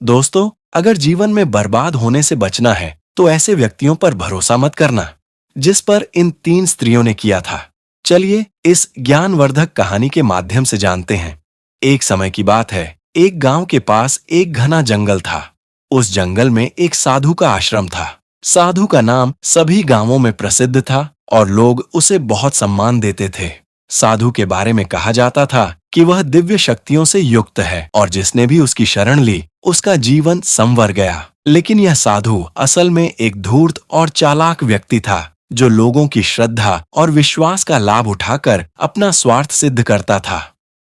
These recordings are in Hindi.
दोस्तों, अगर जीवन में बर्बाद होने से बचना है तो ऐसे व्यक्तियों पर भरोसा मत करना जिस पर इन तीन स्त्रियों ने किया था। चलिए इस ज्ञानवर्धक कहानी के माध्यम से जानते हैं। एक समय की बात है, एक गांव के पास एक घना जंगल था। उस जंगल में एक साधु का आश्रम था। साधु का नाम सभी गांवों में प्रसिद्ध था और लोग उसे बहुत सम्मान देते थे। साधु के बारे में कहा जाता था कि वह दिव्य शक्तियों से युक्त है और जिसने भी उसकी शरण ली उसका जीवन संवर गया। लेकिन यह साधु असल में एक धूर्त और चालाक व्यक्ति था जो लोगों की श्रद्धा और विश्वास का लाभ उठाकर अपना स्वार्थ सिद्ध करता था।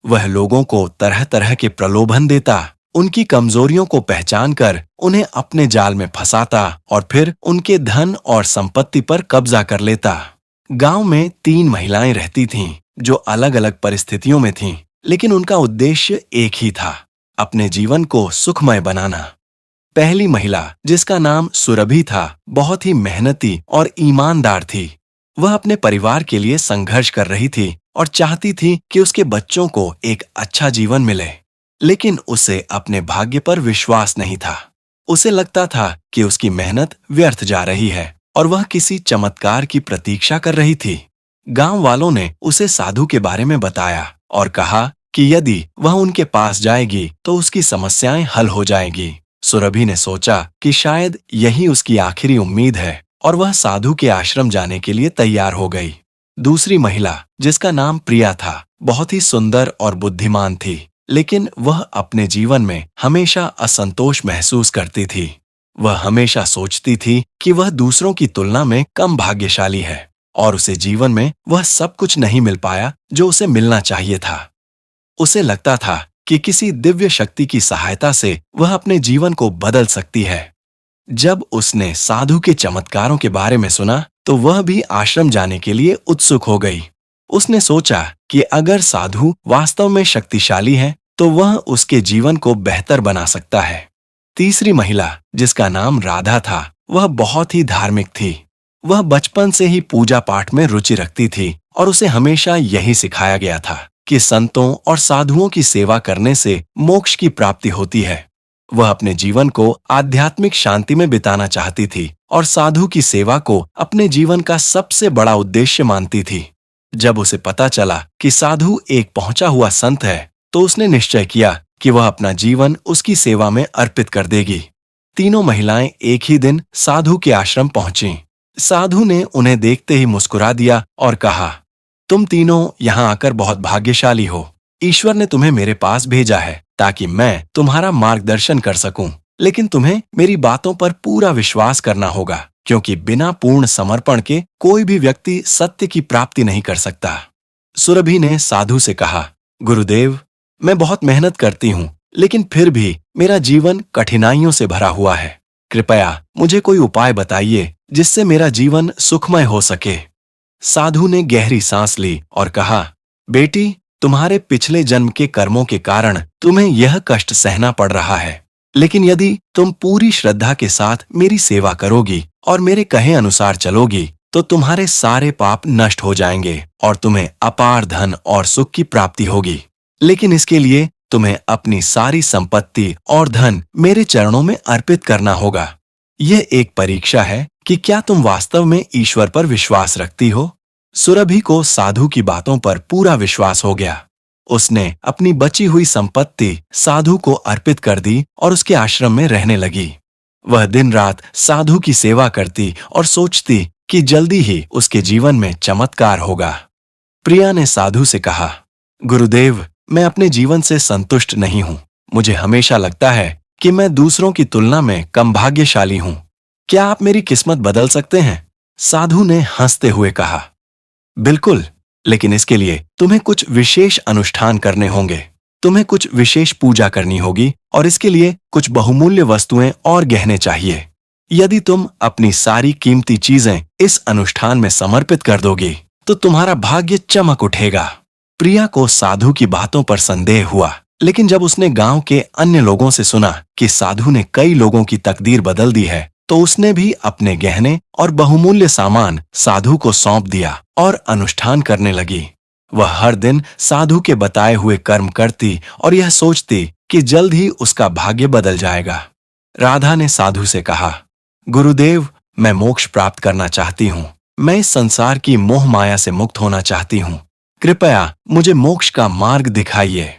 वह लोगों को तरह तरह के प्रलोभन देता, उनकी कमजोरियों को पहचान कर उन्हें अपने जाल में फंसाता और फिर उनके धन और संपत्ति पर कब्जा कर लेता। गांव में तीन महिलाएं रहती थीं जो अलग अलग परिस्थितियों में थीं, लेकिन उनका उद्देश्य एक ही था, अपने जीवन को सुखमय बनाना। पहली महिला, जिसका नाम सुरभि था, बहुत ही मेहनती और ईमानदार थी। वह अपने परिवार के लिए संघर्ष कर रही थी और चाहती थी कि उसके बच्चों को एक अच्छा जीवन मिले। लेकिन उसे अपने भाग्य पर विश्वास नहीं था। उसे लगता था कि उसकी मेहनत व्यर्थ जा रही है और वह किसी चमत्कार की प्रतीक्षा कर रही थी। गांव वालों ने उसे साधु के बारे में बताया और कहा कि यदि वह उनके पास जाएगी तो उसकी समस्याएं हल हो जाएगी। सुरभि ने सोचा कि शायद यही उसकी आखिरी उम्मीद है और वह साधु के आश्रम जाने के लिए तैयार हो गई। दूसरी महिला, जिसका नाम प्रिया था, बहुत ही सुंदर और बुद्धिमान थी, लेकिन वह अपने जीवन में हमेशा असंतोष महसूस करती थी। वह हमेशा सोचती थी कि वह दूसरों की तुलना में कम भाग्यशाली है और उसे जीवन में वह सब कुछ नहीं मिल पाया जो उसे मिलना चाहिए था। उसे लगता था कि किसी दिव्य शक्ति की सहायता से वह अपने जीवन को बदल सकती है। जब उसने साधु के चमत्कारों के बारे में सुना तो वह भी आश्रम जाने के लिए उत्सुक हो गई। उसने सोचा कि अगर साधु वास्तव में शक्तिशाली है तो वह उसके जीवन को बेहतर बना सकता है। तीसरी महिला, जिसका नाम राधा था, वह बहुत ही धार्मिक थी। वह बचपन से ही पूजा पाठ में रुचि रखती थी और उसे हमेशा यही सिखाया गया था कि संतों और साधुओं की सेवा करने से मोक्ष की प्राप्ति होती है। वह अपने जीवन को आध्यात्मिक शांति में बिताना चाहती थी और साधु की सेवा को अपने जीवन का सबसे बड़ा उद्देश्य मानती थी। जब उसे पता चला कि साधु एक पहुंचा हुआ संत है तो उसने निश्चय किया कि वह अपना जीवन उसकी सेवा में अर्पित कर देगी। तीनों महिलाएं एक ही दिन साधु के आश्रम पहुंचीं। साधु ने उन्हें देखते ही मुस्कुरा दिया और कहा, तुम तीनों यहाँ आकर बहुत भाग्यशाली हो। ईश्वर ने तुम्हें मेरे पास भेजा है ताकि मैं तुम्हारा मार्गदर्शन कर सकूं। लेकिन तुम्हें मेरी बातों पर पूरा विश्वास करना होगा, क्योंकि बिना पूर्ण समर्पण के कोई भी व्यक्ति सत्य की प्राप्ति नहीं कर सकता। सुरभि ने साधु से कहा, गुरुदेव, मैं बहुत मेहनत करती हूँ, लेकिन फिर भी मेरा जीवन कठिनाइयों से भरा हुआ है। कृपया मुझे कोई उपाय बताइए जिससे मेरा जीवन सुखमय हो सके। साधु ने गहरी सांस ली और कहा, बेटी, तुम्हारे पिछले जन्म के कर्मों के कारण तुम्हें यह कष्ट सहना पड़ रहा है। लेकिन यदि तुम पूरी श्रद्धा के साथ मेरी सेवा करोगी और मेरे कहे अनुसार चलोगी तो तुम्हारे सारे पाप नष्ट हो जाएंगे और तुम्हें अपार धन और सुख की प्राप्ति होगी। लेकिन इसके लिए तुम्हें अपनी सारी संपत्ति और धन मेरे चरणों में अर्पित करना होगा। यह एक परीक्षा है कि क्या तुम वास्तव में ईश्वर पर विश्वास रखती हो। सुरभि को साधु की बातों पर पूरा विश्वास हो गया। उसने अपनी बची हुई संपत्ति साधु को अर्पित कर दी और उसके आश्रम में रहने लगी। वह दिन रात साधु की सेवा करती और सोचती कि जल्दी ही उसके जीवन में चमत्कार होगा। प्रिया ने साधु से कहा, गुरुदेव, मैं अपने जीवन से संतुष्ट नहीं हूँ। मुझे हमेशा लगता है कि मैं दूसरों की तुलना में कम भाग्यशाली हूँ। क्या आप मेरी किस्मत बदल सकते हैं? साधु ने हंसते हुए कहा, बिल्कुल, लेकिन इसके लिए तुम्हें कुछ विशेष अनुष्ठान करने होंगे। तुम्हें कुछ विशेष पूजा करनी होगी और इसके लिए कुछ बहुमूल्य वस्तुएं और गहने चाहिए। यदि तुम अपनी सारी कीमती चीजें इस अनुष्ठान में समर्पित कर दोगी तो तुम्हारा भाग्य चमक उठेगा। प्रिया को साधु की बातों पर संदेह हुआ, लेकिन जब उसने गांव के अन्य लोगों से सुना कि साधु ने कई लोगों की तकदीर बदल दी है तो उसने भी अपने गहने और बहुमूल्य सामान साधु को सौंप दिया और अनुष्ठान करने लगी। वह हर दिन साधु के बताए हुए कर्म करती और यह सोचती कि जल्द ही उसका भाग्य बदल जाएगा। राधा ने साधु से कहा, गुरुदेव, मैं मोक्ष प्राप्त करना चाहती हूँ। मैं इस संसार की मोह माया से मुक्त होना चाहती हूँ। कृपया मुझे मोक्ष का मार्ग दिखाइए।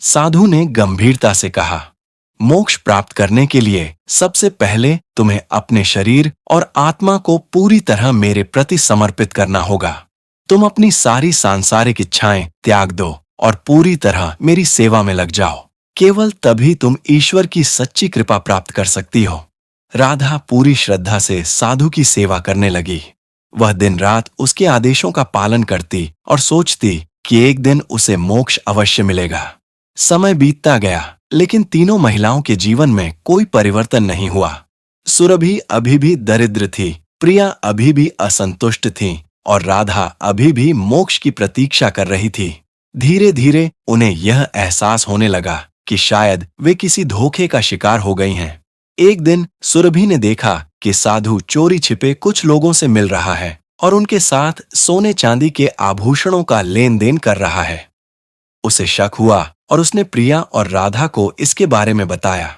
साधु ने गंभीरता से कहा, मोक्ष प्राप्त करने के लिए सबसे पहले तुम्हें अपने शरीर और आत्मा को पूरी तरह मेरे प्रति समर्पित करना होगा। तुम अपनी सारी सांसारिक इच्छाएं त्याग दो और पूरी तरह मेरी सेवा में लग जाओ। केवल तभी तुम ईश्वर की सच्ची कृपा प्राप्त कर सकती हो। राधा पूरी श्रद्धा से साधु की सेवा करने लगी। वह दिन रात उसके आदेशों का पालन करती और सोचती कि एक दिन उसे मोक्ष अवश्य मिलेगा। समय बीतता गया, लेकिन तीनों महिलाओं के जीवन में कोई परिवर्तन नहीं हुआ। सुरभि अभी भी दरिद्र थी, प्रिया अभी भी असंतुष्ट थी और राधा अभी भी मोक्ष की प्रतीक्षा कर रही थी। धीरे धीरे उन्हें यह एहसास होने लगा कि शायद वे किसी धोखे का शिकार हो गई हैं। एक दिन सुरभि ने देखा कि साधु चोरी छिपे कुछ लोगों से मिल रहा है और उनके साथ सोने चांदी के आभूषणों का लेन देन कर रहा है। उसे शक हुआ और उसने प्रिया और राधा को इसके बारे में बताया।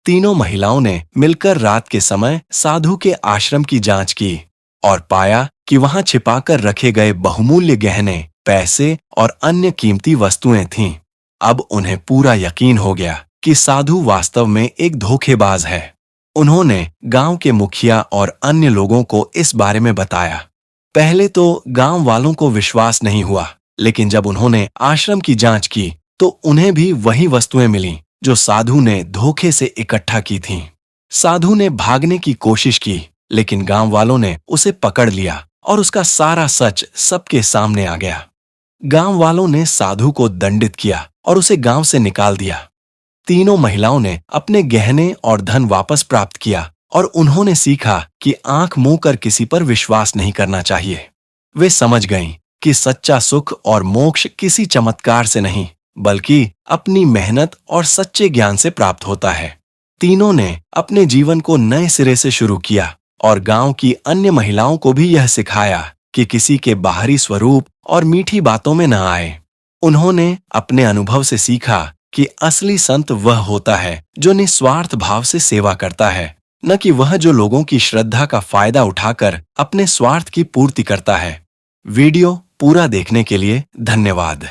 तीनों महिलाओं ने मिलकर रात के समय साधु के आश्रम की जांच की और पाया कि वहां छिपाकर रखे गए बहुमूल्य गहने, पैसे और अन्य कीमती वस्तुएं थीं। अब उन्हें पूरा यकीन हो गया कि साधु वास्तव में एक धोखेबाज है। उन्होंने गांव के मुखिया और अन्य लोगों को इस बारे में बताया। पहले तो गांव वालों को विश्वास नहीं हुआ, लेकिन जब उन्होंने आश्रम की जांच की तो उन्हें भी वही वस्तुएं मिलीं जो साधु ने धोखे से इकट्ठा की थीं। साधु ने भागने की कोशिश की, लेकिन गांव वालों ने उसे पकड़ लिया और उसका सारा सच सबके सामने आ गया। गांव वालों ने साधु को दंडित किया और उसे गांव से निकाल दिया। तीनों महिलाओं ने अपने गहने और धन वापस प्राप्त किया और उन्होंने सीखा कि आंख मूंद कर किसी पर विश्वास नहीं करना चाहिए। वे समझ गईं कि सच्चा सुख और मोक्ष किसी चमत्कार से नहीं, बल्कि अपनी मेहनत और सच्चे ज्ञान से प्राप्त होता है। तीनों ने अपने जीवन को नए सिरे से शुरू किया और गांव की अन्य महिलाओं को भी यह सिखाया कि किसी के बाहरी स्वरूप और मीठी बातों में न आए। उन्होंने अपने अनुभव से सीखा कि असली संत वह होता है जो निस्वार्थ भाव से सेवा करता है, न कि वह जो लोगों की श्रद्धा का फायदा उठाकर अपने स्वार्थ की पूर्ति करता है। वीडियो पूरा देखने के लिए धन्यवाद।